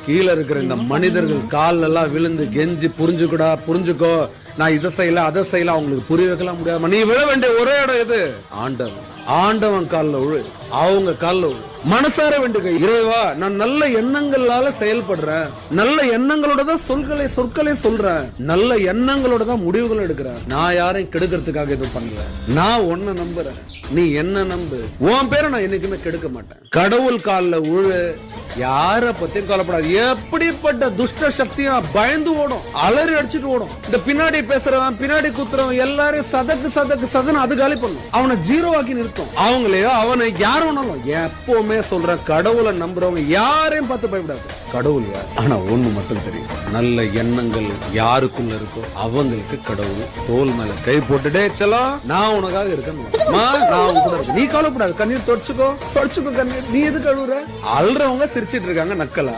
கீழே இருக்கிற இந்த மனிதர்கள் கால் எல்லாம் விழுந்து கெஞ்சி புரிஞ்சுக்கோ நான் இதை செய்யல அதை செய்யல அவங்களுக்கு புரிய வைக்கலாம் முடியாம நீ விழ வேண்டிய ஒரே இடம் எது? ஆண்டவன் கால்ல விழு, அவங்க கால்ல விழு. மனசார வேண்டுக, இறைவா நான் நல்ல எண்ணங்களால செயல்படுறேன், நல்ல எண்ணங்களோட தான் சொற்களை சொல்றேன், நல்ல எண்ணங்களோட தான் முடிவுகள் எடுக்கிறேன். நான் யாரையும் கெடுக்கிறதுக்காக எதுவும் பண்ணல. நான் உன்னை நம்புறேன், நீ என்ன நம்பு. உன் பேரை நான் என்னைக்குமே கெடுக்க மாட்டேன். கடவுள் கால்ல விழு, யார பத்தியும் கவலைப்படாது. எப்படிப்பட்ட துஷ்ட சக்தியும் பயந்து ஓடும், அலறி அடிச்சுட்டு ஓடும். இந்த பின்னாடி பேசுறவன் பின்னாடி குத்துறவன் எல்லாரையும் சதக்கு அது காலி பண்ணும். அவனை ஜீரோ ஆக்கி நிறுத்தும். அவங்களையோ அவனை யாரும் எப்பவுமே சொல்றேன், கடவுளை நம்புறவங்க யாரையும் பார்த்து பயப்படாது. கடவுள் யார்? ஆனா ஒண்ணு மட்டும் தெரியும், நல்ல எண்ணங்கள் யாருக்குள்ள இருக்கோ அவங்களுக்கு கடவுள் தோல் மேல கை போட்டுட்டே செல்லம் நான் உனக்காக இருக்கேன், நான் உன் கூட இருக்கேன், நீ கவலைப்படாது, கண்ணீர் தொடச்சுக்கோ கண்ணீர், நீ எது கழுவுற? அல்றவங்க சிரிச்சிட்டு இருக்காங்க நக்கலா.